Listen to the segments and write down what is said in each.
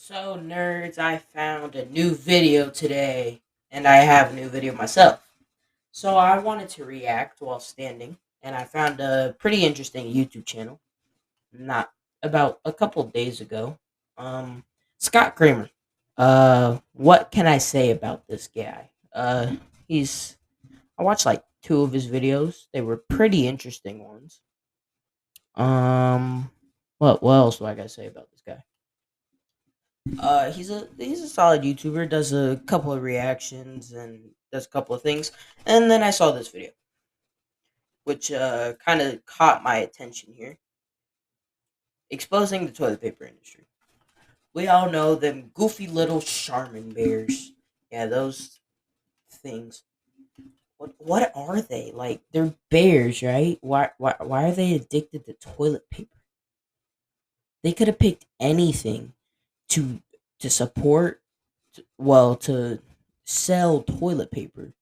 So, nerds, I found a new video today, and I have a new video myself. So, I wanted to react while standing, and I found a pretty interesting YouTube channel, not about a couple of days ago. Um, Scott Kramer. What can I say about this guy? He's I watched like two of his videos. They were pretty interesting ones. What else do I gotta say about this guy? He's a solid YouTuber. Does a couple of reactions and does a couple of things. And then I saw this video, which kind of caught my attention here, exposing the toilet paper industry. We all know them goofy little Charmin bears. Yeah, those things. What are they like? They're bears, right? Why are they addicted to toilet paper? They could have picked anything to to support, to sell toilet paper.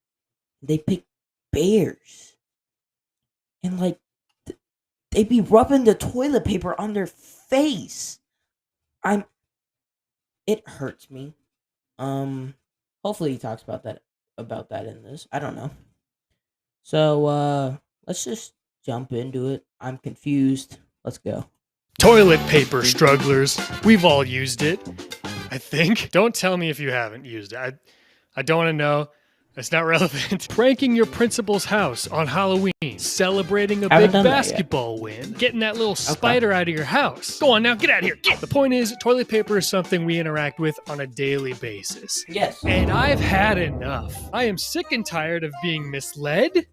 They pick bears, and like they be rubbing the toilet paper on their face. I'm It hurts me. Um, Hopefully he talks about that in this. I don't know. So let's just jump into it. I'm confused. Let's go. Toilet paper, strugglers. We've all used it, I think. Don't tell me if you haven't used it. I don't want to know. It's not relevant. Pranking your principal's house on Halloween. Celebrating a Haven't big done that yet. basketball win. Getting that little spider out of your house. Go on now, get out of here. Get. The point is, toilet paper is something we interact with on a daily basis. Yes. And I've had enough. I am sick and tired of being misled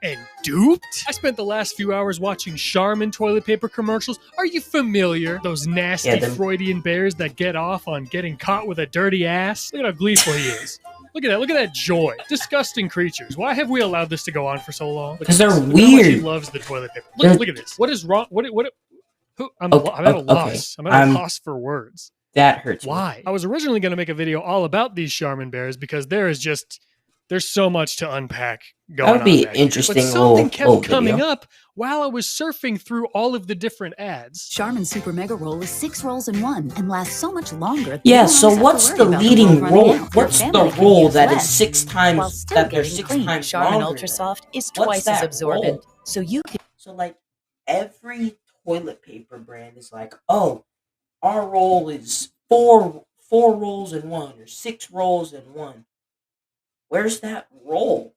and duped. I spent the last few hours watching Charmin toilet paper commercials. Are you familiar? Those nasty Freudian bears that get off on getting caught with a dirty ass. Look at how gleeful he is. Look at that. Look at that joy. Disgusting creatures. Why have we allowed this to go on for so long? Because they're Look how much weird. he loves the toilet paper. Look at this. What is wrong? I'm at a loss. I'm at a loss for words. That hurts me. Why? I was originally going to make a video all about these Charmin bears because there's so much to unpack going on. That would be back interesting. But something kept little coming video. up while I was surfing through all of the different ads. Charmin Super Mega Roll is 6 rolls in one and lasts so much longer. that Yeah, you so don't what's have the to worry about leading roll running roll? out. What's Your the family can roll use that is less 6 while times still that they're getting 6 clean. times Charmin longer Ultra than? Soft is What's twice as that absorbent, roll? so you can. So like every toilet paper brand is like, oh, our roll is four rolls in one or 6 rolls in one. Where's that roll?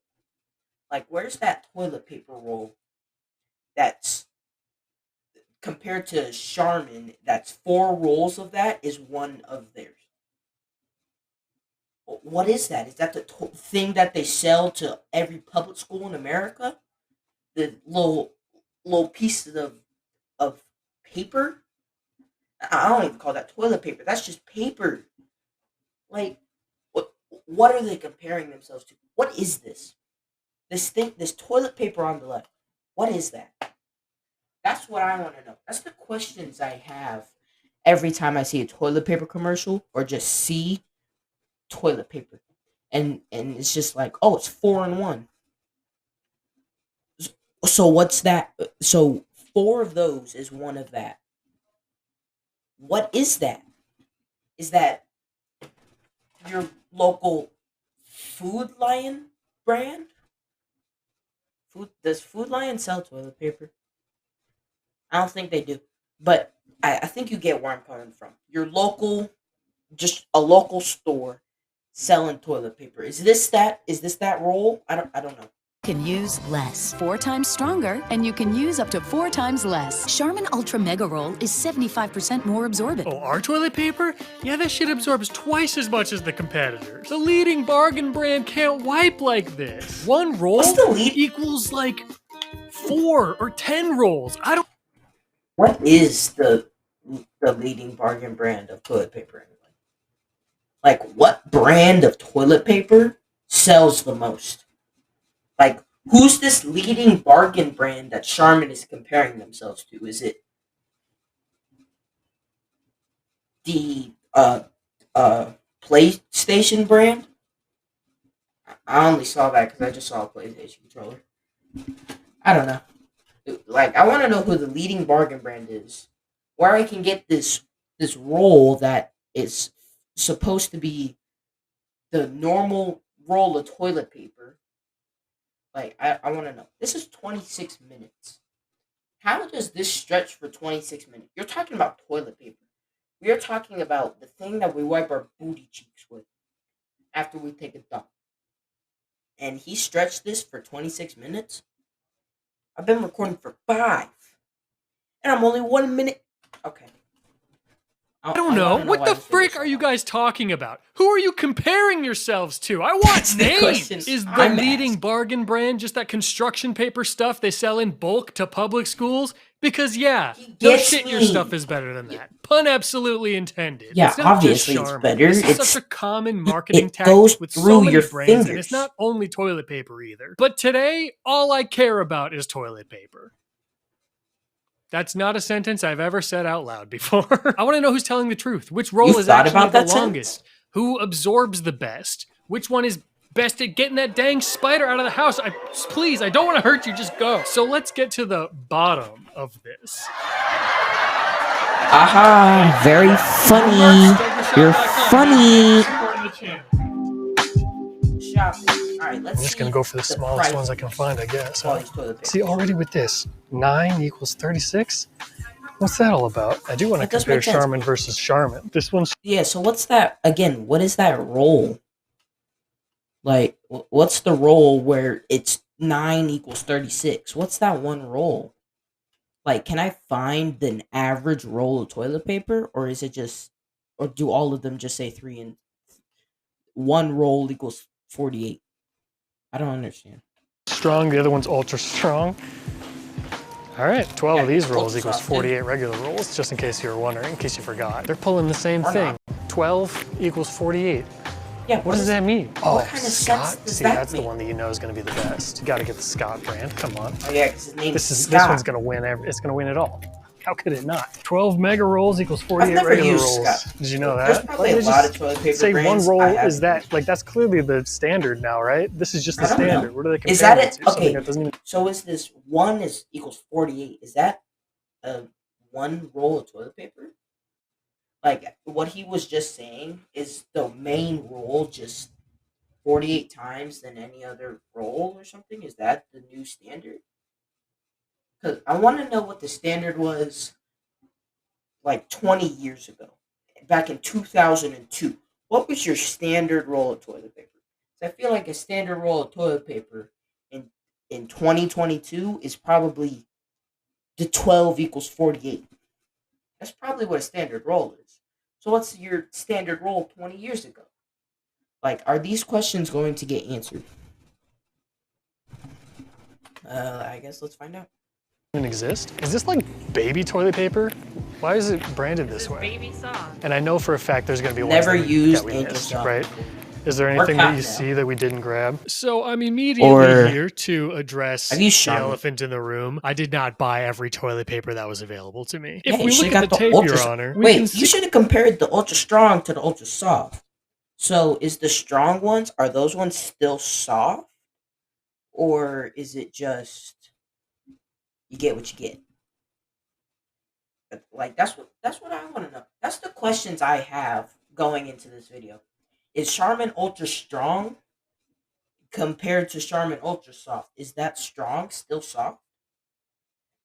Like, where's that toilet paper roll that's compared to Charmin? That's 4 rolls of that is one of theirs. What is that? Is that the thing that they sell to every public school in America? The little pieces of paper? I don't even call that toilet paper. That's just paper. Like, what are they comparing themselves to? What is this? This toilet paper on the left. What is that? That's what I want to know. That's the questions I have every time I see a toilet paper commercial or just see toilet paper. And it's just like, oh, it's 4 in 1. So what's that? So 4 of those is one of that. What is that? Is that your local Food Lion brand? Does Food Lion sell toilet paper? I don't think they do. But I think you get where I'm coming from. Your local, just a local store selling toilet paper. Is this that roll? I don't know. Can use less. 4 times stronger, and you can use up to 4 times less. Charmin Ultra Mega Roll is 75% more absorbent. Oh, our toilet paper? Yeah, that shit absorbs twice as much as the competitors. The leading bargain brand can't wipe like this. 1 roll What's the lead? equals like 4 or 10 rolls. I don't. What is the leading bargain brand of toilet paper anyway? Like, what brand of toilet paper sells the most? Like, who's this leading bargain brand that Charmin is comparing themselves to? Is it the PlayStation brand? I only saw that because I just saw a PlayStation controller. I don't know. Like, I want to know who the leading bargain brand is. Where I can get this roll that is supposed to be the normal roll of toilet paper. Like, I want to know. This is 26 minutes. How does this stretch for 26 minutes? You're talking about toilet paper. We are talking about the thing that we wipe our booty cheeks with after we take a dump. And he stretched this for 26 minutes? I've been recording for 5. And I'm only 1 minute. Okay. I don't know. What the frick are you guys talking about? Who are you comparing yourselves to? I want names! Is the leading bargain brand just that construction paper stuff they sell in bulk to public schools? Because yeah, no shit, your stuff is better than that. Pun absolutely intended. Yeah, it's not obviously just it's Charmin. better. This is It's such a common marketing it tactic goes with through so many your brands, fingers. and it's not only toilet paper either. But today, all I care about is toilet paper. That's not a sentence I've ever said out loud before. I want to know who's telling the truth. Which roll is actually the longest? Who absorbs the best? Which one is best at getting that dang spider out of the house? Please, I don't want to hurt you, just go. So let's get to the bottom of this. Aha, very funny. You're funny. Alright, let's I'm just gonna go for the smallest ones I can find, I guess. Huh? See, already with this, 9 equals 36? What's that all about? I do want to compare Charmin versus Charmin. This one's... Yeah, so what's that, again, what is that roll? Like, what's the roll where it's 9 equals 36? What's that one roll? Like, can I find an average roll of toilet paper? Or is it just, or do all of them just say 3 and 1 roll equals 48? I don't understand. Strong, the other one's ultra strong. All right, 12 of these rolls equals 48 regular rolls, just in case you were wondering, in case you forgot. They're pulling the same thing. 12 equals 48. Yeah, what does that mean? What kind of Scott? See, that's the one that you know is going to be the best. You got to get the Scott brand. Come on. Oh yeah, because his name is Scott. This one's going to win. It's going to win it all. How could it not? 12 mega rolls equals 48 regular rolls. Scott. Did you know that? There's probably a lot of toilet paper say brands. One roll is that, like, that's clearly the standard now, right? This is just the standard. What are they comparing is that it? To? Okay. That doesn't even... So is this 1 is equals 48? Is that one roll of toilet paper? Like, what he was just saying is the main roll just 48 times than any other roll or something? Is that the new standard? Because I want to know what the standard was like 20 years ago, back in 2002. What was your standard roll of toilet paper? I feel like a standard roll of toilet paper in 2022 is probably the 12 equals 48. That's probably what a standard roll is. So what's your standard roll 20 years ago? Like, are these questions going to get answered? I guess let's find out. Exist? Is this like baby toilet paper? Why is it branded this way? Baby soft. And I know for a fact there's going to be never ones used that we missed, soft. Right? Is there anything that you see that we didn't grab? So I'm immediately here to address the elephant in the room. I did not buy every toilet paper that was available to me. If we look at the tape, Your Honor, wait, you should have compared the ultra strong to the ultra soft. So is the strong ones, are those ones still soft? Or is it just you get what you get? Like, that's what I want to know. That's the questions I have going into this video. Is Charmin Ultra Strong compared to Charmin Ultra Soft? Is that strong still soft?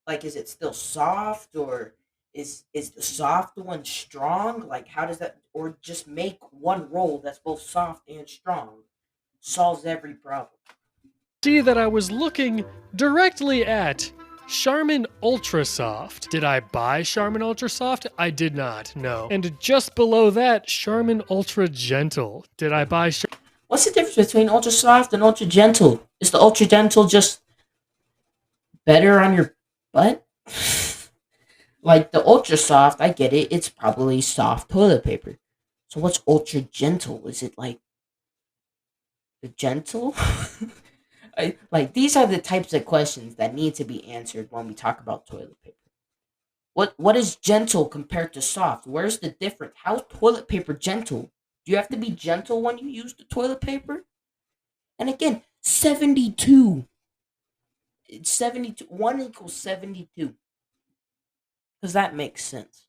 Like, is it still soft, or is the soft one strong? Like, how does that, or just make one roll that's both soft and strong solves every problem? See that I was looking directly at Charmin Ultra Soft. Did I buy Charmin Ultra Soft? I did not, no. And just below that, Charmin Ultra Gentle. Did I buy What's the difference between Ultra Soft and Ultra Gentle? Is the Ultra Gentle just better on your butt? Like, the Ultra Soft, I get it. It's probably soft toilet paper. So what's Ultra Gentle? Is it like the gentle? Like, these are the types of questions that need to be answered when we talk about toilet paper. What is gentle compared to soft? Where's the difference? How's toilet paper gentle? Do you have to be gentle when you use the toilet paper? And again, 72. It's 72. 1 equals 72. Because that makes sense.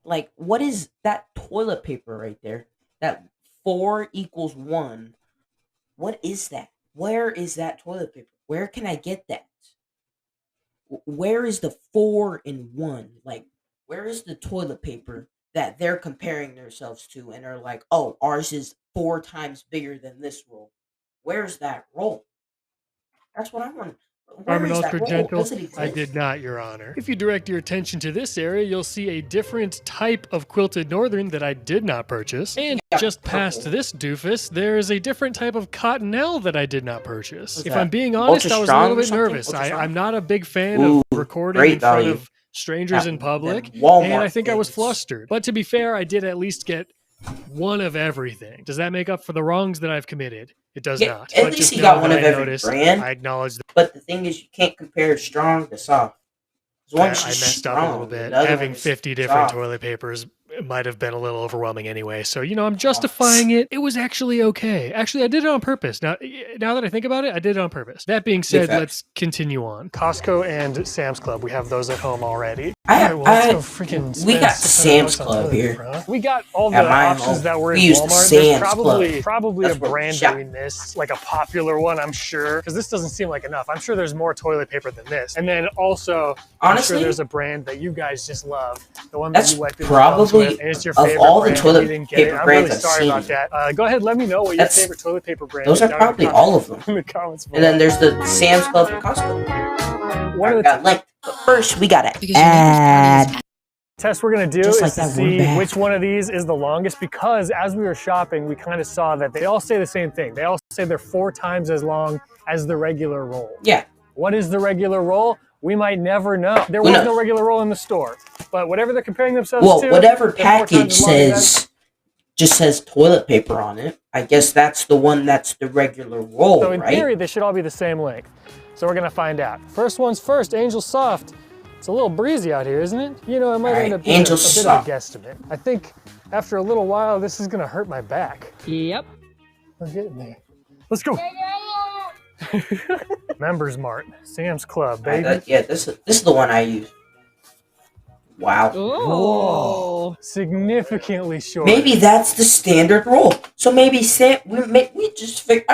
like what is that toilet paper right there? That 4 = 1. What is that? Where is that toilet paper? Where can I get that? Where is the 4 in 1? Like, where is the toilet paper that they're comparing themselves to and are like, oh, ours is 4 times bigger than this roll? Where's that roll? That's what I want. Where Armin is that Ultra roll? Gentle, Does it exist? I did not, Your Honor. If you direct your attention to this area, you'll see a different type of quilted northern that I did not purchase. And Yeah, just past purple. this doofus, there is a different type of cottonelle that I did not purchase. What's If that? I'm being honest, Ultra I was a strong little or bit something? nervous. Ultra strong? I'm not a big fan Ooh, of recording great in front value. of strangers That- in public. them Walmart And I think I was things. flustered. But to be fair, I did at least get one of everything. Does that make up for the wrongs that I've committed? It does Yeah, not. at But least just you know got one that of I every noticed, brand. I acknowledge that. But the thing is, you can't compare strong to soft. As long as I she's messed strong, up a little the bit. other Having one is 50 different soft. toilet papers might have been a little overwhelming anyway. So, I'm justifying it. It was actually okay. Actually, I did it on purpose. Now that I think about it, I did it on purpose. That being said, facts. let's continue on. Costco and Sam's Club. We have those at home already. I- All right, well, let's I- go freaking we spend got $600 Sam's on Club toilet here. paper, huh? We got all the At my options home, that were in we use the Walmart. There's Sam's probably Club. a That's where we brand shop. that we missed, like a popular one, I'm sure, because this doesn't seem like enough. I'm sure there's more toilet paper than this. And then also, I'm Honestly, sure there's a brand that you guys just love, the one That's that you wipe your buns probably with, and it's your of favorite all the brand. toilet You didn't get paper it. I'm brands really I've sorry about seen. that. Go ahead, let me know what your That's- favorite toilet paper brand those is. are down in the probably comments- all of them. in the comments below. And then there's the Sam's Club and Costco. One of the got linked. But first, we gotta Because your neighbor's party is add. test we're going to do Just is like to that one see bag. which one of these is the longest, because as we were shopping, we kind of saw that they all say the same thing. They all say they're 4 times as long as the regular roll. Yeah, What is the regular roll? We might never know. There Who was knows? no regular roll in the store, but whatever they're comparing themselves well, to, whatever they're 4 times package as long as says just says toilet paper on it. I guess that's the one that's the regular roll, So in right? theory, they should all be the same length. So we're gonna find out. First one's first, Angel Soft. It's a little breezy out here, isn't it? It might Alright, end up being Angel a bit of a Soft. guesstimate. I think after a little while, this is gonna hurt my back. Yep. We're getting there. Let's go. Members Mart, Sam's Club, baby. Yeah, this is the one I use. Wow. Oh. Significantly short. Maybe that's the standard roll. So maybe I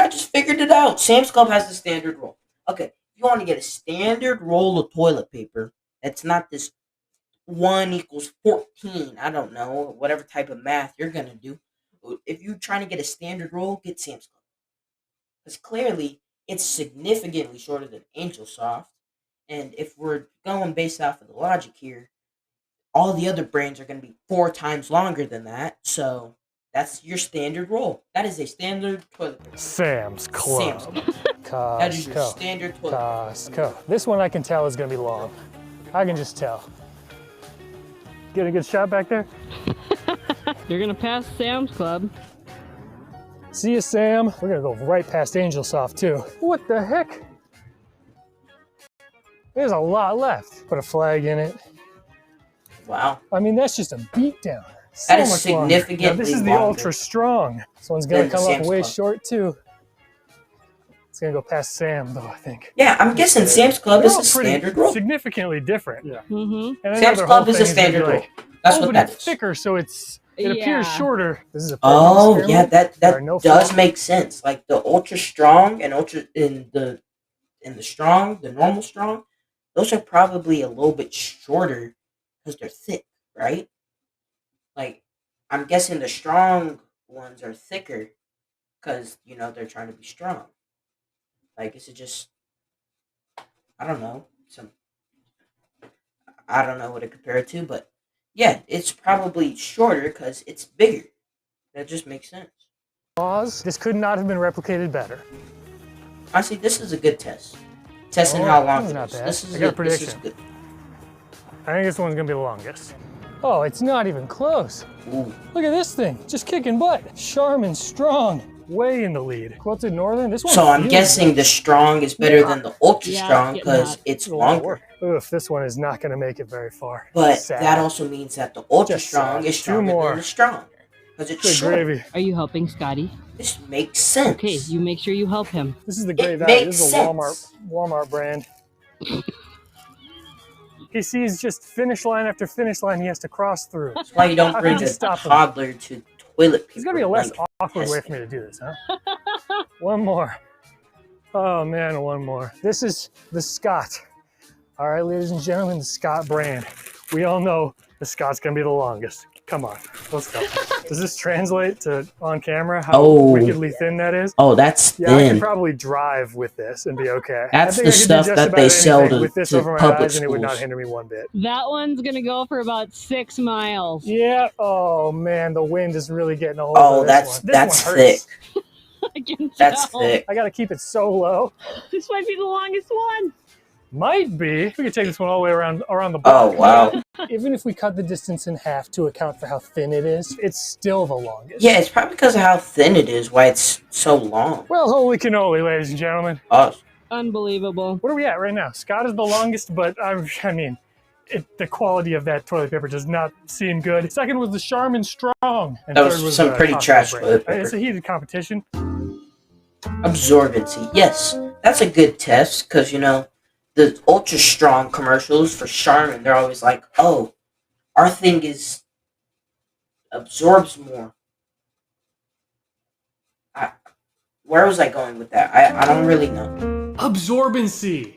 just figured it out. Sam's Club has the standard roll. Okay, if you want to get a standard roll of toilet paper, that's not this 1 = 14. I don't know, whatever type of math you're gonna do. If you're trying to get a standard roll, get Sam's Club. Because clearly it's significantly shorter than Angel Soft. And if we're going based off of the logic here, all the other brands are going to be 4 times longer than that. So that's your standard roll. That is a standard toilet paper. Sam's Club. Sam's Club. That is your Costco. standard toilet paper. Costco. This one I can tell is gonna be long. I can just tell. Get a good shot back there? You're gonna pass Sam's Club. See you, Sam. We're gonna go right past Angel Soft too. What the heck? There's a lot left. Put a flag in it. Wow. I mean, that's just a beatdown. That is much longer. significantly Now, this is the longer ultra strong. This one's gonna than the come up Sam's way Club. short too. It's gonna go past Sam though, I think. Yeah, I'm guessing Sam's Club They're is all a pretty standard roll. significantly different. Yeah. Mm-hmm. And I know Sam's their Club whole is a thing gonna be standard roll. like, That's oh, what but that it's is. thicker, so it appears Yeah. shorter. This is a Oh, pregnant yeah, experiment. that There are no does flaws. make sense. Like the ultra strong and the strong, the normal strong, those are probably a little bit shorter because they're thick, right? Like I'm guessing the strong ones are thicker because they're trying to be strong. Like is it just I don't know I don't know what to compare it to, but yeah, it's probably shorter because it's bigger. That just makes sense. Flaws. This could not have been replicated better. Honestly, this is a good test. Testing Oh, how long this is it not is. bad. This is I got a this is prediction. good. I think this one's gonna be the longest. Oh, it's not even close. Ooh. Look at this thing, just kicking butt. Charmin Strong, way in the lead. Quilted Northern, this one. So I'm guessing the strong is better than the ultra Yeah, strong it's because getting it's longer. Oof, this one is not gonna make it very far. But Sad. that also means that the ultra Just strong sad. is Two stronger more. than the strong because it's Good short. gravy. Are you helping Scotty? This makes sense. Okay, you make sure you help him. This is the Great It Value. makes This is a sense. Walmart brand. He sees just finish line after finish line he has to cross through. That's why you don't How bring can you a stop him? toddler to toilet paper. There's got to be a less like awkward way for me to do this, huh? One more. Oh man, one more. This is the Scott. All right, ladies and gentlemen, the Scott brand. We all know the Scott's gonna be the longest. Come on, let's go. Does this translate to on camera how wickedly thin that is? Oh, that's Yeah, I thin. could probably drive with this and be okay. That's I think the I could do stuff just that about they sell anything to, with this to over my public eyes, and it would not schools. hinder me one bit. That one's gonna go for about 6 miles. Yeah. Oh man, the wind is really getting a hold Oh, of this one. This that's one thick. hurts. I can That's tell. thick. I gotta keep it so low. This might be the longest one. Might be. We could take this one all the way around the Oh, block. wow. Even if we cut the distance in half to account for how thin it is, it's still the longest. Yeah, it's probably because of how thin it is, why it's so long. Well, holy cannoli, ladies and gentlemen. Oh, Unbelievable. What are we at right now? Scott is the longest, but I mean, the quality of that toilet paper does not seem good. Second was the Charmin Strong. And That was third some the pretty Costco trash brand. toilet paper. It's a heated competition. absorbency. Yes, that's a good test because, you know, the ultra strong commercials for Charmin, they're always like, oh, our thing is absorbs more. Where was I going with that? I don't really know. Absorbency.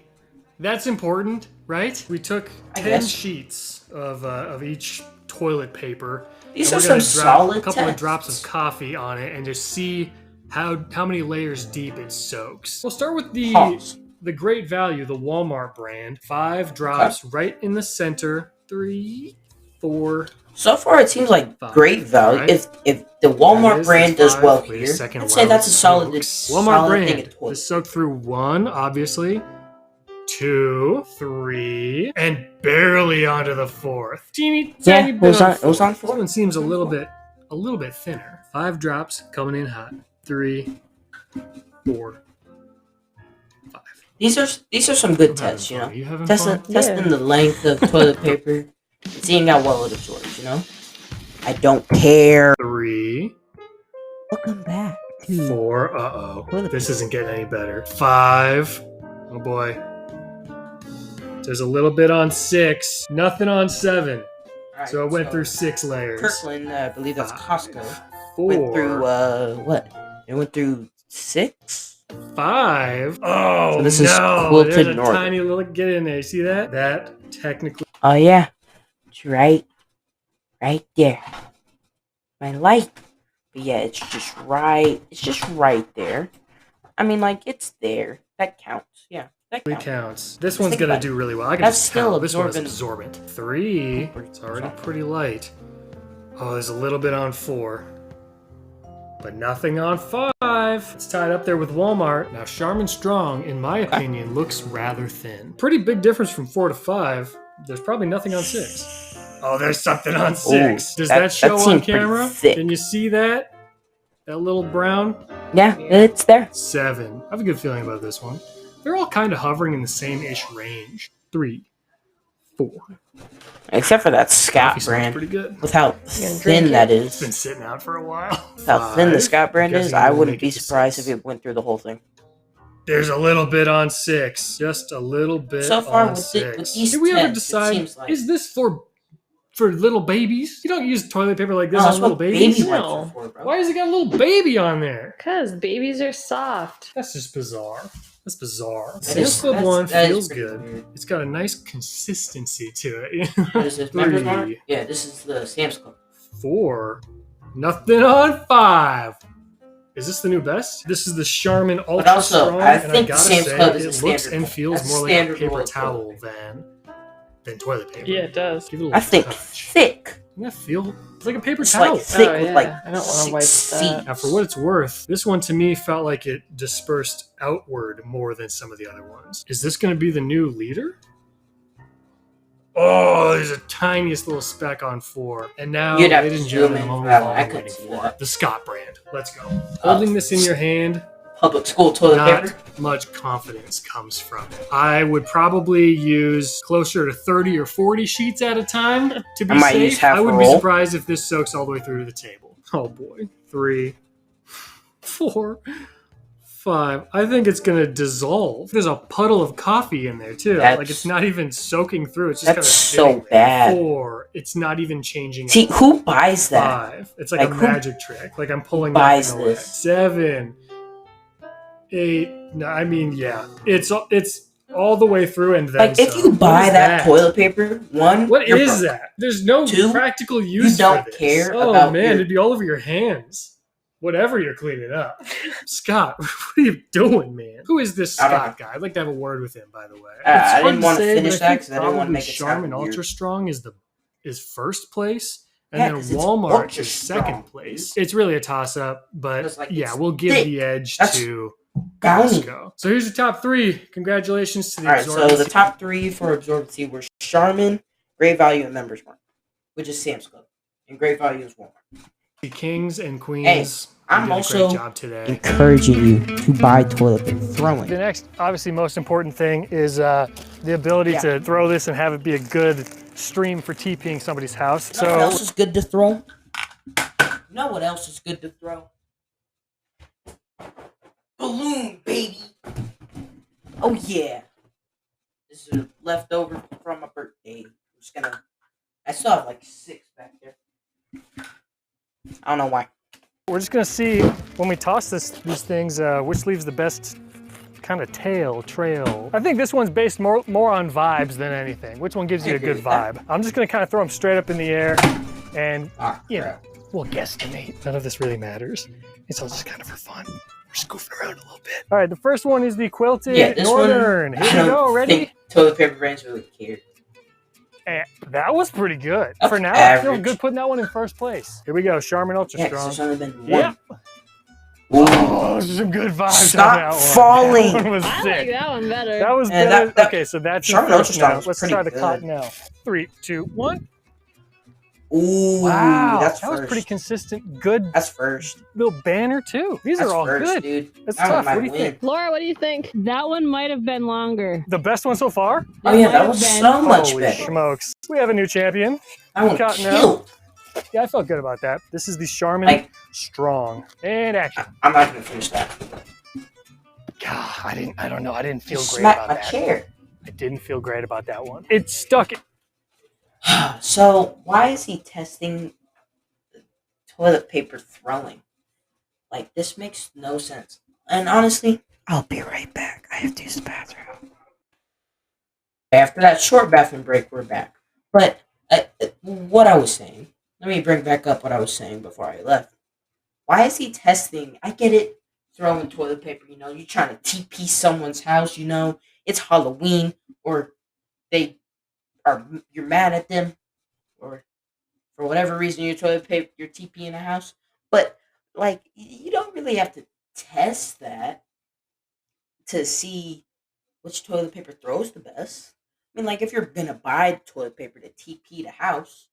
That's important, right? We took I 10 guess. sheets of each toilet paper. These and are we're gonna some drop solid a couple of tests. drops of coffee on it and just see how many layers deep it soaks. We'll start with Pause. the great value, the Walmart brand. 5 drops right in the center. 3, 4. So far, it seems like 5. great value. Right. If the There it Walmart is, brand that's does well 5. Wait a here, second I'd while say that's it a solid, soaks. Walmart solid thing brand. of toilet. This soaked through 1, obviously. 2, 3, and barely onto the 4th. Teeny tiny Yeah, bit it was on This 4. one seems a little bit thinner. 5 drops coming in hot. 3, 4, 5. These are some good I'm having tests, you fun. know. Are you having Testing fun? testing the length of toilet paper, and seeing how well it absorbs. You know. I don't care. 3, Welcome back to 4. Uh-oh. Toilet This paper. isn't getting any better. 5. Oh boy. There's a little bit on 6. Nothing on 7. Alright, So it went through 6 layers. Kirkland, I believe that's 5, Costco. 4. Went through what? It went through 6. 5. Oh, So this is no. quilted There's a northern. tiny little get in there. See that? That technically. Oh yeah, it's right there. My light. But yeah, it's just right. It's just right there. I mean, like it's there. That counts. Yeah, that counts. Counts. This Just one's think gonna about do it. really well. I can That's just still tell. This one is absorbent. absorbent. 3. It's already pretty light. Oh, there's a little bit on 4. But nothing on 5. It's tied up there with Walmart. Now, Charmin Strong, in my opinion, looks rather thin. Pretty big difference from 4 to 5. There's probably nothing on 6. Oh, there's something on 6. Does that show on seems pretty camera? thick. Can you see that? That little brown? Yeah, it's there. 7. I have a good feeling about this one. They're all kind of hovering in the same-ish range. 3, 4. Except for that Scott Coffee smells brand. pretty good. With how thin that It's been is. sitting out for a while. How thin the 5. Scott brand is, Guessing I we'll wouldn't make be it to surprised if 6. it went through the whole thing. There's a little bit on 6. Just a little bit So far on with 6. with these Did we ever tests, it decide, seems like is this for little babies? You don't use toilet paper like this no, on that's little what babies. baby No. wipes are for, bro. Why has it got a little baby on there? Because babies are soft. That's just bizarre. That's bizarre. That Sam's is- Club that's- one that is feels pretty good. weird. It's got a nice consistency to it. What is this? Members 3, Mark? Yeah, this is the Sam's Club. 4. Nothing on 5. Is this the new best? This is the Charmin Ultra But also, Strong, I and think I gotta Sam's say, Club is it a looks standard and one. feels That's more like a standard paper toilet towel paper. than toilet paper. Yeah, it does. Give it a little I think touch. thick. Doesn't that feel? It's like a paper It's towel. like thick Oh, with yeah. like I don't wanna wipe 6 that. Now, for what it's worth, this one to me felt like it dispersed outward more than some of the other ones. Is this going to be the new leader? Oh, there's a tiniest little speck on 4. And now, You'd have ladies to and zoom gentlemen, in the for moment that we've one. all I been couldn't waiting see for. that. The Scott brand. Let's go. Holding this in your hand, Public school toilet not paper. much confidence comes from it. I would probably use closer to 30 or 40 sheets at a time to be I might safe. use half I a wouldn't be roll. surprised if this soaks all the way through to the table. Oh boy. 3, 4, 5. I think it's gonna dissolve. There's a puddle of coffee in there too. Like it's not even soaking through. It's just kind of so bad. 4. It's not even changing. See, who buys that? 5. It's like a magic trick. Like I'm pulling buys nothing away. this? 7, 8. No, I mean, yeah, it's all the way through, and then like if you buy that toilet paper, what is that? There's no 2, practical use. You don't for this. care Oh about man, it'd be all over your hands. Whatever you're cleaning up. Scott, what are you doing, man? Who is this Scott guy? I'd like to have a word with him, by the way. I didn't want to finish that because I didn't want to make it sound Charmin weird. Ultra Strong is first place, and Yeah, then 'cause it's Walmart Ultra is Strong, second place. It's really a toss-up, but like, yeah, it's we'll give thick. the edge That's to Bounty. Costco. So here's the top 3. Congratulations to the Alright, so Absorbency. the top 3 for Absorbency were Charmin, Great Value, and Members Mark, which is Sam's Club, and Great Value is Walmart. The Kings and Queens. Hey, I'm did a also great job today. encouraging you to buy toilet paper. Throwing. The next, obviously, most important thing is the ability to throw this and have it be a good stream for TPing somebody's house. You know what else is good to throw? You know what else is good to throw? Balloon, baby. Oh yeah. This is leftover from my birthday. I'm just gonna. I still have like 6 back there. I don't know why. We're just gonna see when we toss these things, which leaves the best kind of trail. I think this one's based more on vibes than anything. Which one gives you a good vibe? I'm just gonna kind of throw them straight up in the air, and you know, we'll guesstimate. None of this really matters. It's all just kind of for fun. We're just goofing around a little bit. All right, the first one is the quilted Northern. Here we go. Ready? Toilet paper brands really care. That was pretty good. That's for now, average. I feel good putting that one in first place. Here we go, Charmin Ultra Strong. There's only been 1. Yep. Oh, there's some good vibes Stop on that one. falling. That one was I sick. like that one better. That was And better. that- Okay, so that's Charmin in Ultra first Strong now. was Let's pretty try the good. Cottonelle. 3, 2, 1. Ooh, Wow, that's that was first. pretty consistent. Good That's first. little banner too. These That's are all first, good. dude. That's That tough. one What do you might think? Laura, what do you think? That one might have been longer. The best one so far? Oh yeah, might that have was been. so much Holy better. smokes. We have a new champion. That one Cottonelle. killed. Yeah, I felt good about that. This is the Charmin Like- Strong. And action. I'm not gonna finish that. God, I don't know. I didn't feel great Smack about my that. chair. I didn't feel great about that one. It stuck. So why is he testing the toilet paper throwing? Like this makes no sense. And honestly, I'll be right back. I have to use the bathroom. After that short bathroom break, we're back. But what I was saying. Let me bring back up what I was saying before I left. Why is he testing? I get it. Throwing toilet paper, you know, you're trying to TP someone's house, you know, it's Halloween, or you're mad at them, or for whatever reason you're TPing a house. But like, you don't really have to test that to see which toilet paper throws the best. I mean, like, if you're gonna buy toilet paper to TP the house,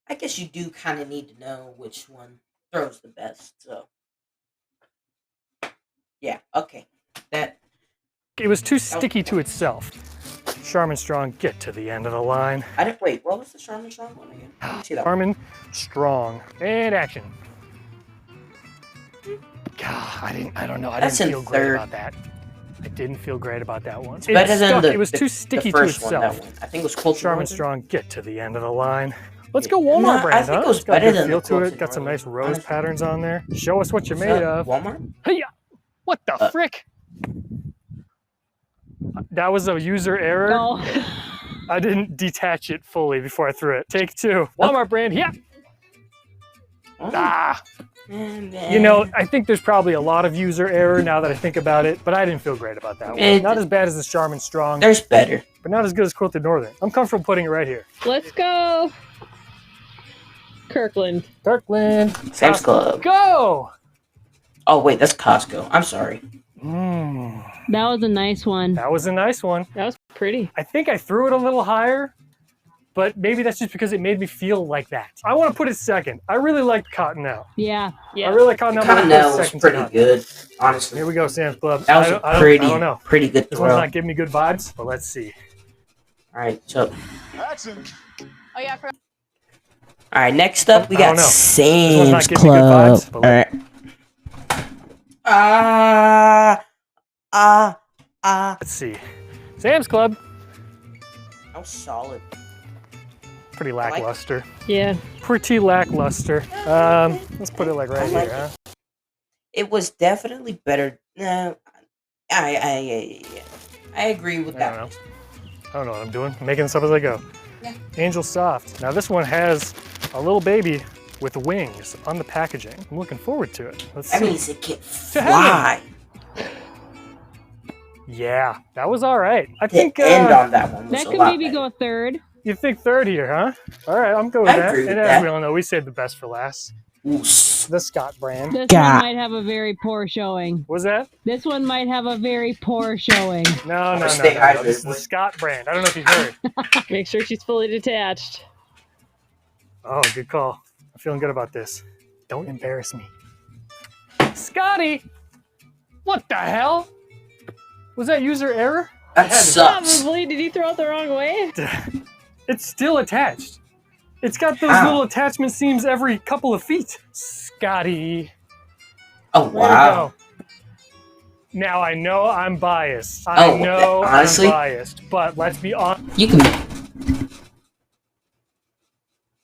I guess you do kind of need to know which one throws the best. So, yeah, okay. It was too sticky to itself. Charmin Strong, get to the end of the line. I didn't wait. What was the Charmin Strong one again? Let me see that one. Charmin Strong. And action. God, I don't know. I That's didn't in feel great third. about that. I didn't feel great about that one. It's better than It was too sticky the first to one. itself. That one. I think it was Cold Charmin Northern. Strong, get to the end of the line. Let's go Yeah. Walmart No, I brand, think huh? it was It's got a better good than feel the to it. Quilted Got some nice Northern, rose honestly. patterns on there. Show us what you're Was made that of. Walmart? Hey, what the frick? That was a user error. No. I didn't detach it fully before I threw it. Take 2. Walmart brand, yeah. Oh, Ah. man. You know, I think there's probably a lot of user error now that I think about it, but I didn't feel great about that one. Not as bad as the Charmin Strong, There's better. but not as good as Quilted Northern. I'm comfortable putting it right here. Let's go. Kirkland. Kirkland. Sam's Club. Go! Oh wait, that's Costco. I'm sorry. Mmm. That was a nice one. That was a nice one. That was pretty. I think I threw it a little higher, but maybe that's just because it made me feel like that. I want to put it second. I really liked Cottonelle. Yeah. I really like Cottonelle. Cottonelle was pretty good, honestly. Here we go, Sam's Club. That was I a don't know. pretty good This throw. one's All not giving me good vibes, but let's see. right, so. Oh yeah, All right, next up we I don't got know. This one's not Sam's giving me good Club. vibes, but All right. Ah, ah. Let's see. Sam's Club. How solid. Pretty I like it. lackluster. Yeah. Pretty lackluster. Let's put it like right I like here, huh? It was definitely better. No, I agree with I that. don't know. I don't know what I'm doing. I'm making this up as I go. Yeah. Angel Soft. Now this one has a little baby with wings on the packaging. I'm looking forward to it. Let's That see. means it can To heaven. fly. Yeah, that was all right. I The think end on that one was That a could lot maybe better. go third. you think third here, huh? All right, I'm good with I that. agree with And as that. we all know, we saved the best for last. Ooh, The Scott brand. This God. one might have a very poor showing. Was that? This one might have a very poor showing. No. Stay hydrated, This is the boys. Scott brand. I don't know if you've heard. Make sure she's fully detached. Oh, good call. I'm feeling good about this. Don't embarrass me. Scotty! What the hell? Was that user error? That sucks. Probably. Did you throw it the wrong way? It's still attached. It's got those How? little attachment seams every couple of feet. Scotty. Oh Way wow. to go. Now I know I'm biased. I Oh, know honestly? I'm biased, but let's be honest. You can.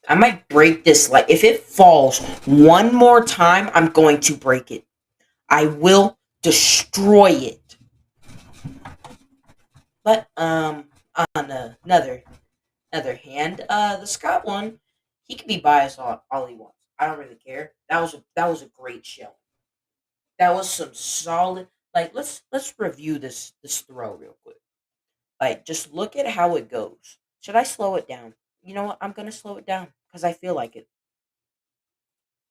I might break this. Like if it falls one more time, I'm going to break it. I will destroy it. But on another hand, the Scott one, he can be biased all he wants. I don't really care. That was a great show. That was some solid. Like let's review this throw real quick. Like just look at how it goes. Should I slow it down? You know what? I'm gonna slow it down because I feel like it.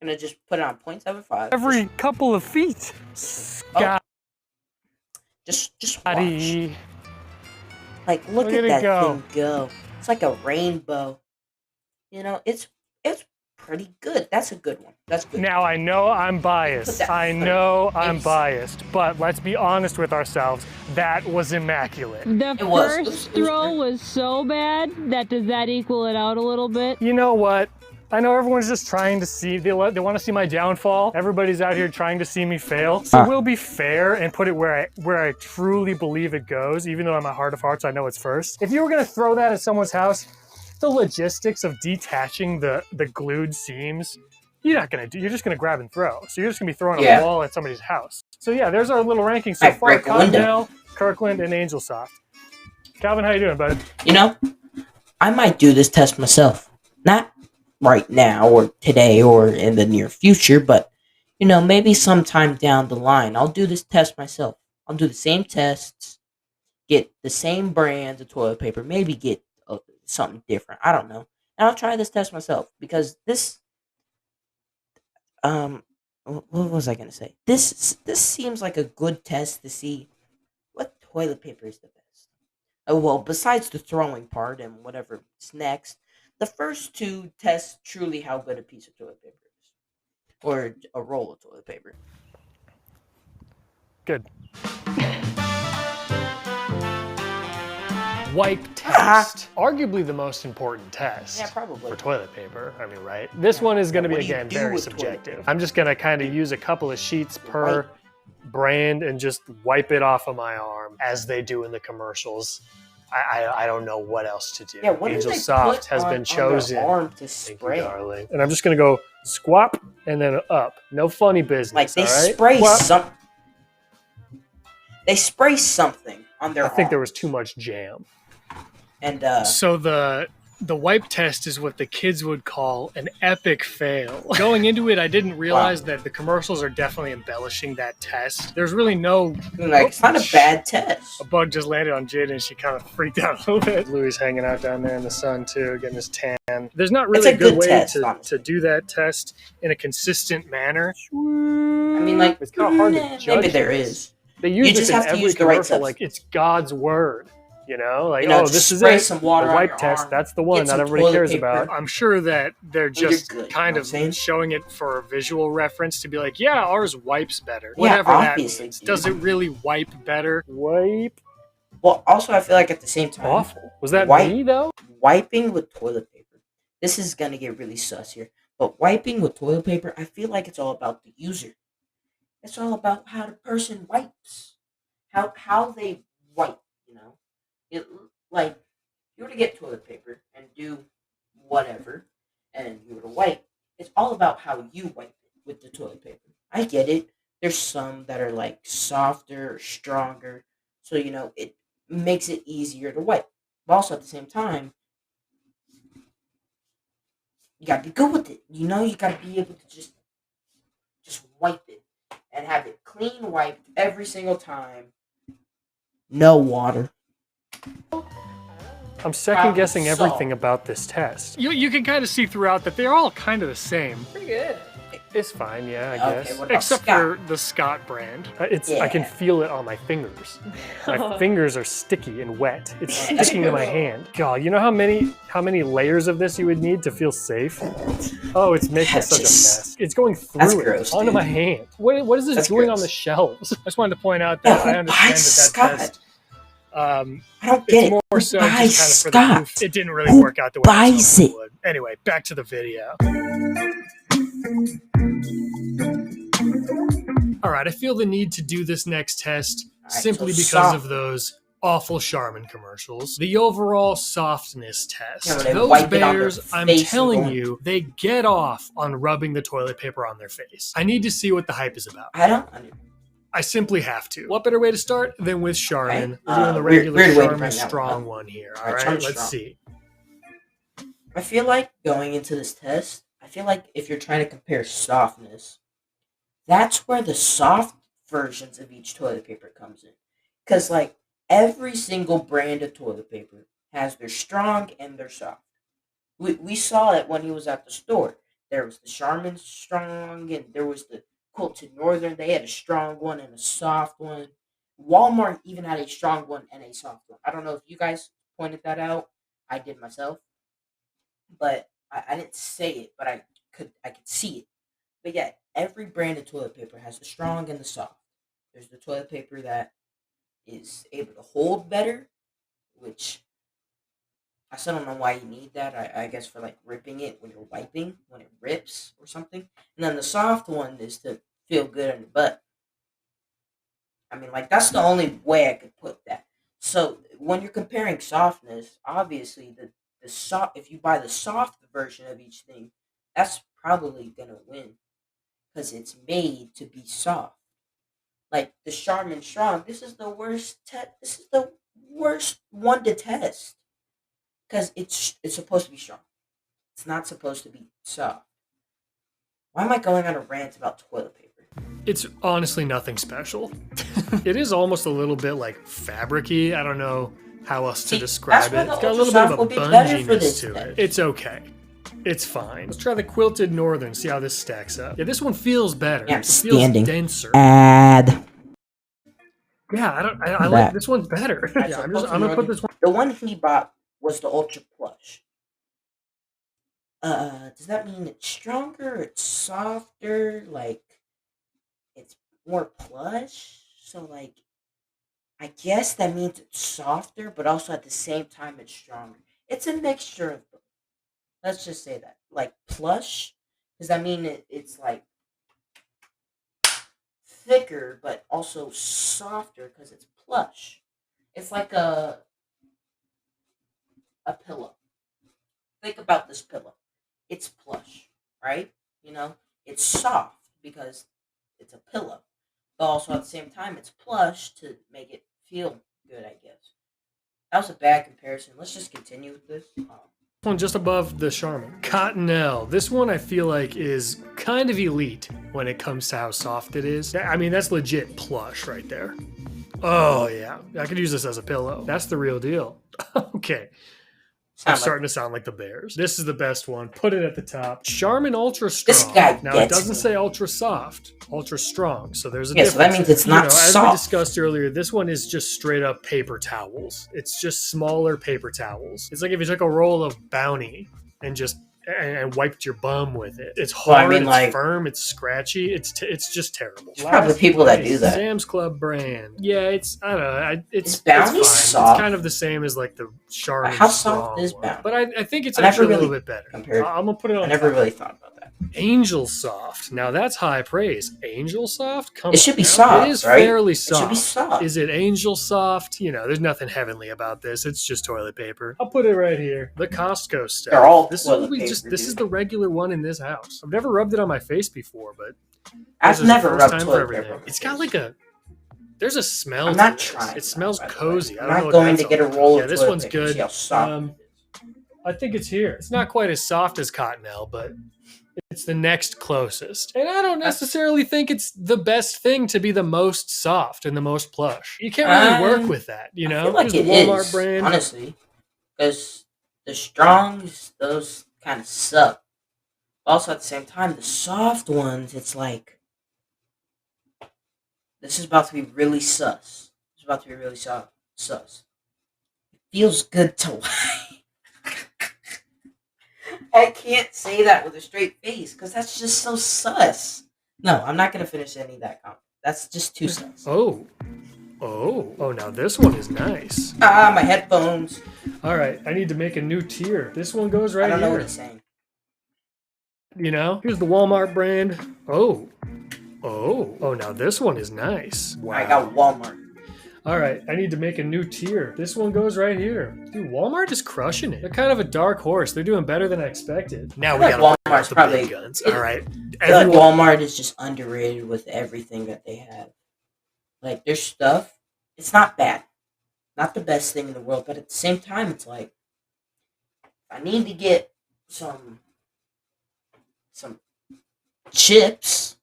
I'm gonna just put it on 0.75. Every couple of feet. Scotty. Just watch. Like look Look at at it that go. thing go. It's like a rainbow. You know, it's pretty good. That's a good one. That's good. Now I know I'm Put biased. that I third. know I'm Maybe biased, but let's be honest with ourselves. That was immaculate. The It was. first It was throw great. was so bad that does that equal it out a little bit? You know what? I know everyone's just trying to see, they want to see my downfall. Everybody's out here trying to see me fail. So we'll be fair and put it where I truly believe it goes, even though in my heart of hearts I know it's first. If you were gonna throw that at someone's house, the logistics of detaching the glued seams, you're just gonna grab and throw. So you're just gonna be throwing Yeah. a ball at somebody's house. So yeah, there's our little ranking so Might far. break a window. Condell, Kirkland, and Angel Soft. Calvin, how you doing, bud? You know, I might do this test myself. Not right now or today or in the near future, but you know, maybe sometime down the line, I'll do this test myself. I'll do the same tests, get the same brands of toilet paper, maybe get something different. I don't know, and I'll try this test myself because this, what was I gonna say? This seems like a good test to see what toilet paper is the best. Oh well, besides the throwing part and whatever's next, the first two test truly how good a piece of toilet paper is, or a roll of toilet paper. Good. Wipe test. Arguably the most important test. Yeah, probably. For toilet paper. I mean, right? This one is going to be, what do you again, do very with toilet subjective. paper? I'm just going to kind of use a couple of sheets per Wipe. brand and just wipe it off of my arm as they do in the commercials. I don't know what else to do. Yeah, what do Angel they Soft put has on been their chosen. arm to Thank you, spray? darling. And I'm just going to go squap and then up. No funny business, Like they all right? spray Squap. some. They spray something on their. I think there arm. was too much jam. And So the wipe test is what the kids would call an epic fail. Going into it, I didn't realize that the commercials are definitely embellishing that test. There's really no... like it's not a bad test. A bug just landed on Jade and she kind of freaked out a little bit. Louis hanging out down there in the sun too, getting his tan. There's not really It's a good way test, to honestly. do that test in a consistent manner. I mean, like It's kind of hard to judge. maybe there this. is. They use You this just in have to every use the right commercial substance. like it's God's word. You know, like, You know, oh, just this is spray it. some water the on wipe your test, arm, that's the one get that some everybody toilet cares paper. about. I'm sure that they're you're just good, you kind know of what I'm saying? showing it for a visual reference to be like, yeah, ours wipes better. Yeah, Whatever that obviously, means. dude. Does it really wipe better? Wipe? Well, also I feel like at the same time, Awful. Was that Wipe. me, though? wiping with toilet paper. This is gonna get really sus here, but wiping with toilet paper, I feel like it's all about the user. It's all about how the person wipes, how they wipe. You know, it like if you were to get toilet paper and do whatever, and you were to wipe, it's all about how you wipe it with the toilet paper. I get it. There's some that are like softer or stronger, so it makes it easier to wipe. But also at the same time, you gotta be good with it. You gotta be able to just wipe it and have it clean wiped every single time. No water. I'm second guessing Problem everything solved. about this test. You can kind of see throughout that they're all kind of the same. Pretty good. It's fine, yeah, I Okay, guess. what about Except Scott? for the Scott brand. I can Yeah. feel it on my fingers. My fingers are sticky and wet. It's Yeah. sticking to my hand. God, you know how many layers of this you would need to feel safe? Oh, it's making That's such a just- mess. It's going that's through it gross, onto dude. my hand. What is this That's doing gross. on the shelves? I just wanted to point out Yeah, that who I understand buys that Scott? test. I don't get It's it. more Who so buys just kind of for the Scott? proof. It didn't really Who work out the way I was buys hoping it? it would. Anyway, back to the video. All right, I feel the need to do this next test All right, simply so because of soft. those awful Charmin commercials. The overall softness test. Yeah, where they Those wipe it on their bears, I'm face and telling go- you, they get off on rubbing the toilet paper on their face. I need to see what the hype is about. I don't. I simply have to. What better way to start than with Charmin? Okay. We're doing the Weird- regular weird way to Charmin bring that one strong up. one here. All Alright, right, Charmin let's Strong. see. I feel like going into this test, I feel like if you're trying to compare softness, that's where the soft versions of each toilet paper comes in. Because, like, every single brand of toilet paper has their strong and their soft. We saw it when he was at the store. There was the Charmin Strong, and there was the Quilted Northern. They had a strong one and a soft one. Walmart even had a strong one and a soft one. I don't know if you guys pointed that out. I did myself. But I didn't say it, but I could see it. But yeah, every brand of toilet paper has the strong and the soft. There's the toilet paper that is able to hold better, which I still don't know why you need that. I guess for like ripping it when you're wiping, when it rips or something. And then the soft one is to feel good on your butt. I mean, like, that's the only way I could put that. So when you're comparing softness, obviously the soft, if you buy the soft version of each thing, that's probably gonna win because it's made to be soft. Like the Charmin Strong, this is the worst. This is the worst one to test because it's supposed to be strong. It's not supposed to be soft. Why am I going on a rant about toilet paper? It's honestly nothing special. It is almost a little bit like fabricy. I don't know how else to See, describe that's it. why It's the got a little Ultra bit Soft of a will be better for bunginess this to it. test. It's okay. It's fine. Let's try the Quilted Northern, see how this stacks up. Yeah, this one feels better. Yeah, I'm It feels standing. denser. Ad. Yeah, I That. like this one's better. Alright, Yeah, so I'm Quilted gonna put Northern- this one. The one he bought was the Ultra Plush. Does that mean it's stronger? It's softer? Like, it's more plush? So, like, I guess that means it's softer, but also at the same time it's stronger. It's a mixture of both. Let's just say that. Like, plush, does that mean it's like thicker, but also softer because it's plush? It's like a pillow. Think about this pillow. It's plush, right? It's soft because it's a pillow. But also at the same time, it's plush to make it feel good, I guess. That was a bad comparison. Let's just continue with this. One just above the Charmin. Cottonelle. This one I feel like is kind of elite when it comes to how soft it is. I mean, that's legit plush right there. Oh yeah, I could use this as a pillow. That's the real deal. Okay. I'm starting to sound like the Bears. This is the best one. Put it at the top. Charmin Ultra Strong. This guy Now, it gets doesn't me. say Ultra Soft, Ultra Strong. So there's a Yeah, difference. so that means it's not As we soft. discussed earlier, this one is just straight up paper towels. It's just smaller paper towels. It's like if you took a roll of Bounty and just and wiped your bum with it. It's hard, Well, I mean, it's like- firm, it's scratchy. It's just terrible. There's probably people that do that. Sam's Club brand. Yeah, I don't know. It's Bounty it's fine. soft? It's kind of the same as like the Charmin How soft Strong is one. Bounty? But I think it's I never actually a little really bit better. compared- I'm gonna put it on. I never top. really thought about that. Angel Soft. Now that's high praise. Angel Soft? Come It on. should be now. soft, It is right? fairly It should be soft. soft. Is it Angel Soft? You know, there's nothing heavenly about this. It's just toilet paper. I'll put it right here. The Costco stuff. They're all This is toilet what we paper, just. This dude. is the regular one in this house. I've never rubbed it on my face before, but I've this is never the first rubbed time for toilet everything. paper on my It's got face. like a. There's a smell. I'm to not this. trying. It smells by the way. cozy. I'm I don't know not what going that's to get a all about. roll Yeah, of this toilet one's paper. good. See how soft it is. I think it's here. It's not quite as soft as Cottonelle, but it's the next closest. And I don't necessarily think it's the best thing to be the most soft and the most plush. You can't really work with that, you know? I feel like Here's the it Walmart is, brand. honestly, because the strongs, those kind of suck. Also, at the same time, the soft ones, it's like this is about to be really sus. It's about to be really sus. It feels good to I can't say that with a straight face because that's just so sus. No, I'm not gonna finish any of that comment. That's just too sus. Oh, now this one is nice. Ah, my headphones. All right, I need to make a new tier. This one goes right I don't know here. what he's saying. You know, here's the Walmart brand. Oh, now this one is nice. Wow. I got Walmart. All right, I need to make a new tier. This one goes right here. Dude, Walmart is crushing it. They're kind of a dark horse. They're doing better than I expected. Now we like gotta bring out Walmart's the probably big guns. it- All right, I feel like everyone. Walmart is just underrated with everything that they have. Like their stuff, it's not bad, not the best thing in the world, but at the same time, it's like I need to get some chips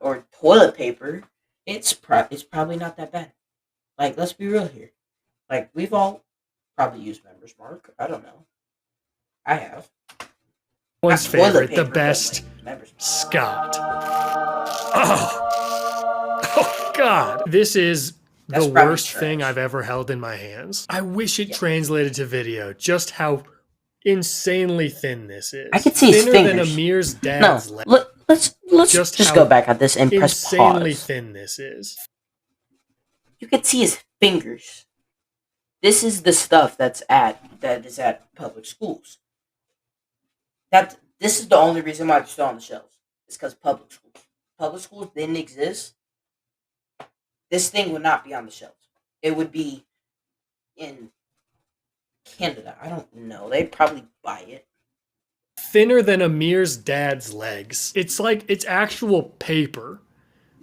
or toilet paper. It's probably not that bad. Like let's be real here. Like we've all probably used Members Mark. I don't know. I have. One's Not toilet favorite, paper, the but, best, like, Members Mark. Scott. Oh God, this is That's the probably worst thing trash. I've ever held in my hands. I wish it Yeah. translated to video. Just how insanely thin this is. I could see his thinner than fingers. Amir's No, dad's leg. let's Just just how go back on this and press Insanely pause. thin this is. You could see his fingers. This is the stuff that is at public schools. This is the only reason why they're still on the shelves. It's because public schools. Public schools didn't exist. This thing would not be on the shelves. It would be in Canada. I don't know. They'd probably buy it. Thinner than Amir's dad's legs. It's like it's actual paper.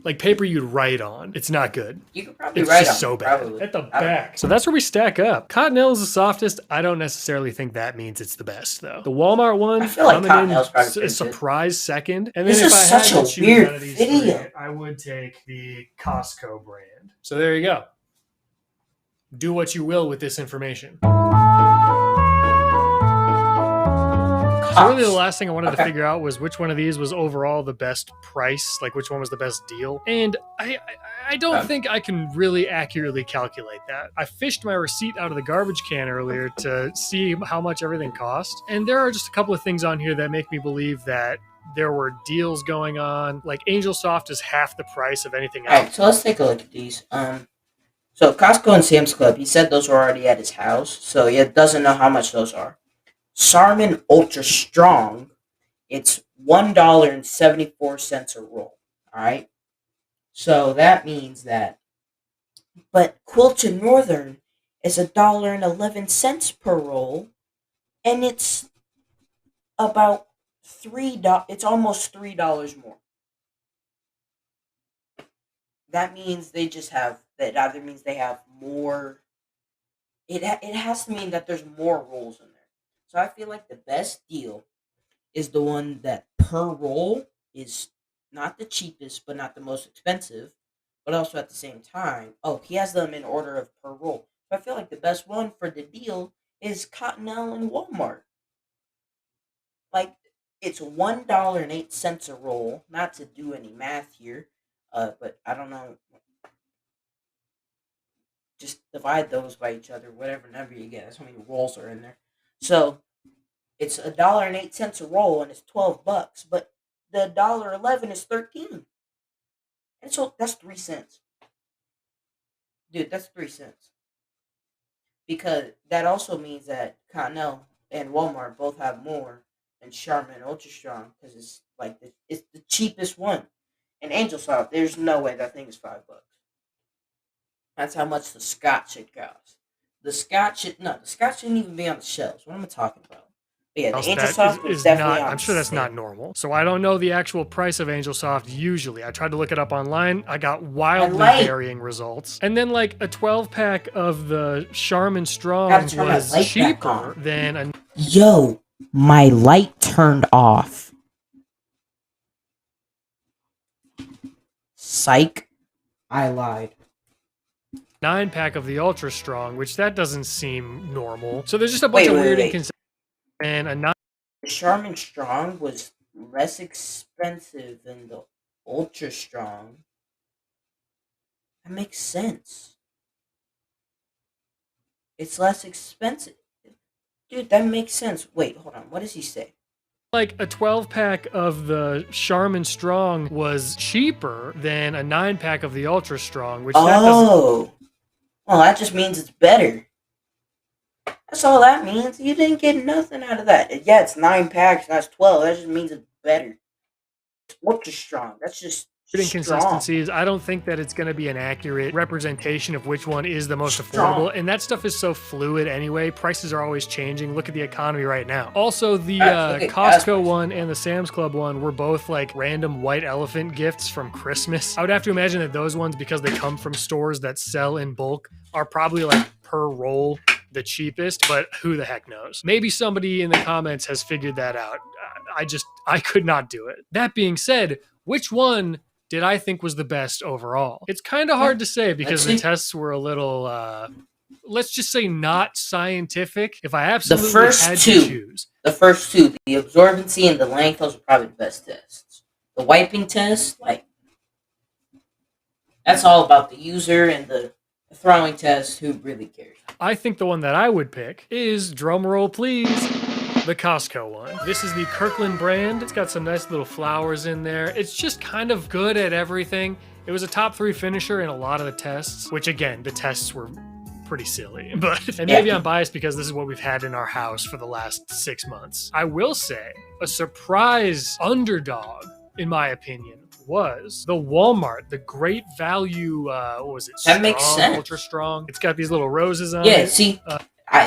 Like paper you'd write on. It's not good. You could probably It's write just on so it, bad. probably. At the I don't- back. So that's where we stack up. Cottonelle is the softest. I don't necessarily think that means it's the best, though. The Walmart one, I feel like coming in Cottonelle's probably a pretty good. surprise second. And This then if is I had such to a choose weird out of these video. three, I would take the Costco brand. So there you go. Do what you will with this information. So really the last thing I wanted to figure out was which one of these was overall the best price, like which one was the best deal. And I don't think I can really accurately calculate that. I fished my receipt out of the garbage can earlier to see how much everything cost. And there are just a couple of things on here that make me believe that there were deals going on. Like Angel Soft is half the price of anything else. Alright, so let's take a look at these. So Costco and Sam's Club, he said those were already at his house, so he doesn't know how much those are. Charmin Ultra Strong, it's $1.74 a roll. Alright? So that means that. But Quilted Northern is $1.11 per roll, and it's about it's almost $3 more. That means they just have, that either means they have more, it has to mean that there's more rolls in there. So I feel like the best deal is the one that per roll is not the cheapest, but not the most expensive, but also at the same time, he has them in order of per roll. So I feel like the best one for the deal is Cottonelle and Walmart. Like, it's $1.08 a roll, not to do any math here, but I don't know. Just divide those by each other, whatever number you get. That's how many rolls are in there. So it's $1.08 a roll, and it's $12. But the $1.11 is 13, and so that's 3 cents, dude. That's 3 cents. Because that also means that Cottonelle and Walmart both have more, and Charmin Ultra Strong because it's like it's the cheapest one. And Angel Soft, there's no way that thing is $5. That's how much the Scotch should cost. The Scotch shouldn't even be on the shelves. What am I talking about? But yeah, the Angel That Soft was is definitely not, on I'm sure that's not sale. normal. So I don't know the actual price of Angel Soft usually. I tried to look it up online. I got wildly varying results. And then like a 12 pack of the Charmin Strong was cheaper than a... Yo, my light turned off. Psych. I lied. 9 pack of the Ultra Strong, which that doesn't seem normal. So there's just a bunch of weird inconsistencies. And a 9... The Charmin Strong was less expensive than the Ultra Strong. That makes sense. It's less expensive. Dude, that makes sense. Wait, hold on. What does he say? Like a 12 pack of the Charmin Strong was cheaper than a 9 pack of the Ultra Strong, which that doesn't... Well, that just means it's better. That's all that means. You didn't get nothing out of that. Yeah, it's 9 packs, that's 12. That just means it's better. It's Ultra Strong. That's just inconsistencies. I don't think that it's going to be an accurate representation of which one is the most affordable, and that stuff is so fluid anyway. Prices are always changing. Look at the economy right now. Also, the Costco one and the Sam's Club one were both like random white elephant gifts from Christmas. I would have to imagine that those ones, because they come from stores that sell in bulk, are probably like per roll the cheapest, but who the heck knows? Maybe somebody in the comments has figured that out. I could not do it. That being said, which one did I think was the best overall? It's kind of hard to say because the tests were a little, let's just say, not scientific. If I absolutely had to choose. The first two, the absorbency and the length, those are probably the best tests. The wiping test, like, that's all about the user, and the throwing test, who really cares? I think the one that I would pick is, drumroll please, the Costco one. This is the Kirkland brand. It's got some nice little flowers in there. It's just kind of good at everything. It was a top 3 finisher in a lot of the tests, which again, the tests were pretty silly, but and maybe I'm biased because this is what we've had in our house for the last 6 months. I will say a surprise underdog, in my opinion, was the Walmart, the Great Value, what was it? That makes sense. Ultra Strong. It's got these little roses on it. Yeah, see,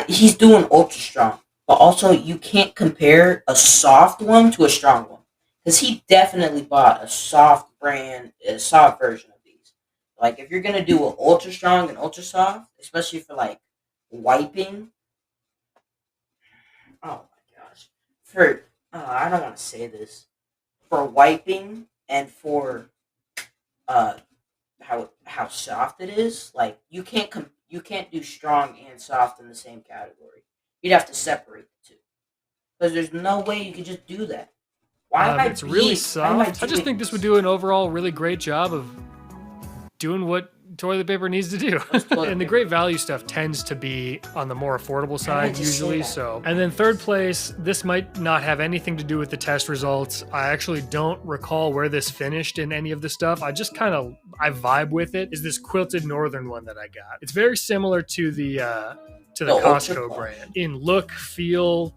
he's doing Ultra Strong. But also, you can't compare a soft one to a strong one. Because he definitely bought a soft brand, a soft version of these. Like, if you're going to do an ultra strong and ultra soft, especially for, like, wiping. Oh, my gosh. I don't want to say this. For wiping and for how soft it is, like, you can't do strong and soft in the same category. You'd have to separate the two. Because there's no way you could just do that. It's really soft. I just think this would do an overall really great job of doing what toilet paper needs to do. And the Great Value stuff tends to be on the more affordable side usually. So, and then third place, this might not have anything to do with the test results. I actually don't recall where this finished in any of the stuff. I just kind of, I vibe with it, is this Quilted Northern one that I got. It's very similar to the Costco brand in look, feel,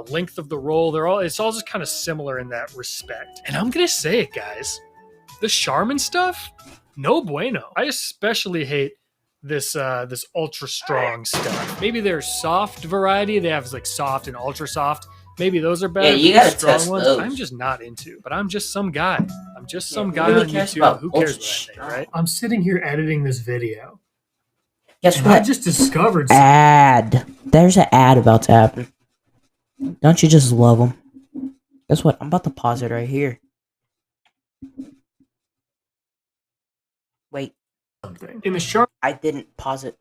length of the roll. It's all just kind of similar in that respect. And I'm gonna say it, guys, the Charmin stuff, no bueno. I especially hate this ultra strong stuff. Maybe their soft variety, they have like soft and ultra soft. Maybe those are better. Yeah, you gotta strong test ones. those. I'm just not into. But I'm just some guy. I'm just some guy on YouTube. Who cares about that thing, right? I'm sitting here editing this video. Guess what? I just discovered ad. There's an ad about to happen. Don't you just love them? Guess what? I'm about to pause it right here. Wait. something. In the Charmin, I didn't pause it.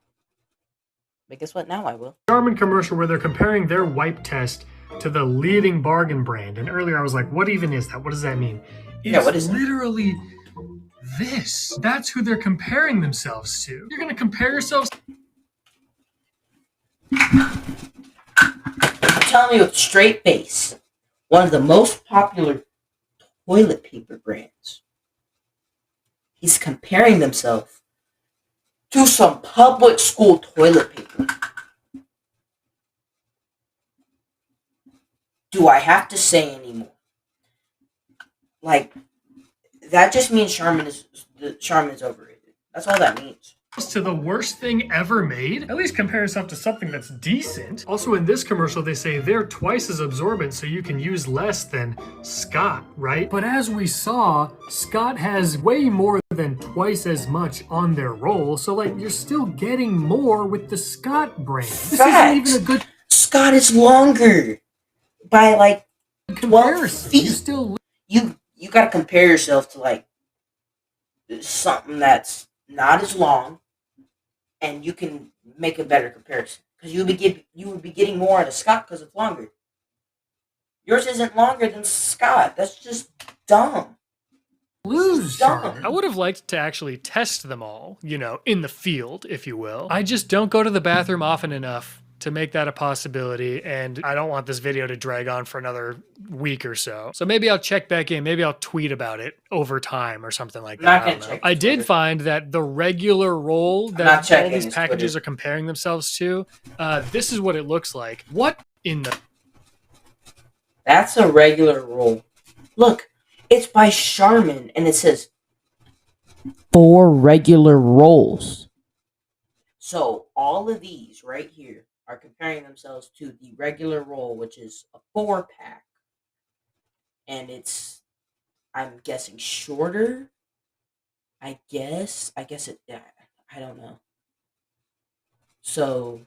But guess what? Now I will. Charmin commercial where they're comparing their wipe test to the leading bargain brand. And earlier I was like, what even is that? What does that mean? It's what is literally this. That's who they're comparing themselves to. You're going to compare yourselves. Telling you with straight face, one of the most popular toilet paper brands. He's comparing himself to some public school toilet paper. do I have to say anymore? Like, that just means Charmin is overrated. That's all that means. To the worst thing ever made, at least compare yourself to something that's decent. Also, in this commercial, they say they're twice as absorbent, so you can use less than Scott, right? But as we saw, Scott has way more than twice as much on their roll, so like you're still getting more with the Scott brand. This isn't even a good Scott is longer by like 12 comparison. feet. You gotta compare yourself to like something that's not as long, and you can make a better comparison because you would be getting more out of Scott because it's longer. Yours isn't longer than Scott. That's just dumb. lose, Charmin. I would have liked to actually test them all, you know, in the field, if you will. I just don't go to the bathroom often enough to make that a possibility, and I don't want this video to drag on for another week or so. So maybe I'll check back in, maybe I'll tweet about it over time or something like that. I did find that the regular roll that all these packages are comparing themselves to, this is what it looks like. What in the... That's a regular roll. Look, it's by Charmin, and it says 4 regular rolls. So all of these right here are comparing themselves to the regular roll, which is a 4-pack. And it's, I'm guessing, shorter. I guess it, I don't know. So,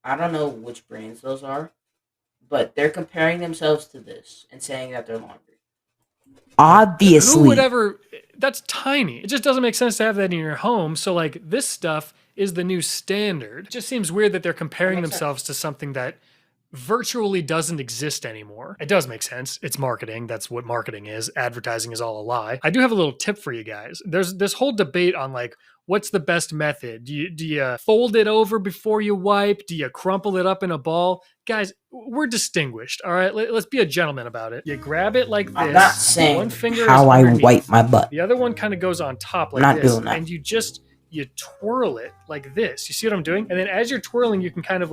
I don't know which brands those are, but they're comparing themselves to this and saying that they're longer. Obviously. Who would ever... That's tiny. It just doesn't make sense to have that in your home. So like this stuff is the new standard. It just seems weird that they're comparing themselves to something that virtually doesn't exist anymore. It does make sense. It's marketing. That's what marketing is. Advertising is all a lie. I do have a little tip for you guys. There's this whole debate on like, what's the best method? Do you fold it over before you wipe? Do you crumple it up in a ball? Guys, we're distinguished, all right? Let's be a gentleman about it. You grab it like this. I'm not saying one finger how is I wipe my butt. The other one kind of goes on top like I'm not this. doing that. And you twirl it like this. You see what I'm doing? And then as you're twirling, you can kind of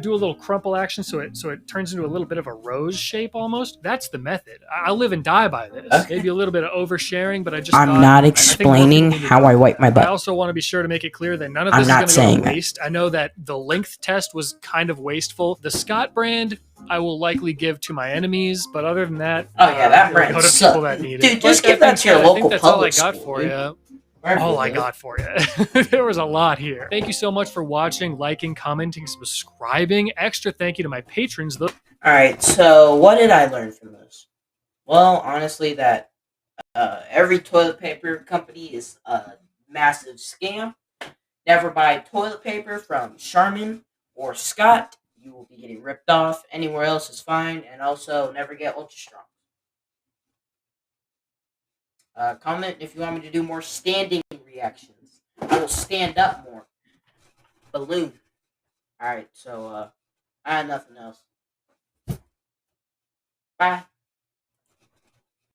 do a little crumple action so it turns into a little bit of a rose shape almost. That's the method. I live and die by this. Okay. Maybe a little bit of oversharing, but I'm not explaining how I wipe my butt. I also want to be sure to make it clear that none of this is going to go to waste. I know that the length test was kind of wasteful. The Scott brand, I will likely give to my enemies, but other than that, that brand sucks. People that need Dude, just give that to your local that's public all I got school, for dude. you. All I got for you. There was a lot here. Thank you so much for watching, liking, commenting, subscribing. Extra thank you to my patrons. Alright, so what did I learn from this? Well, honestly, that every toilet paper company is a massive scam. Never buy toilet paper from Charmin or Scott. You will be getting ripped off. Anywhere else is fine. And also, never get ultra strong. Comment if you want me to do more standing reactions. I will stand up more. Balloon. Alright, so I have nothing else. Bye.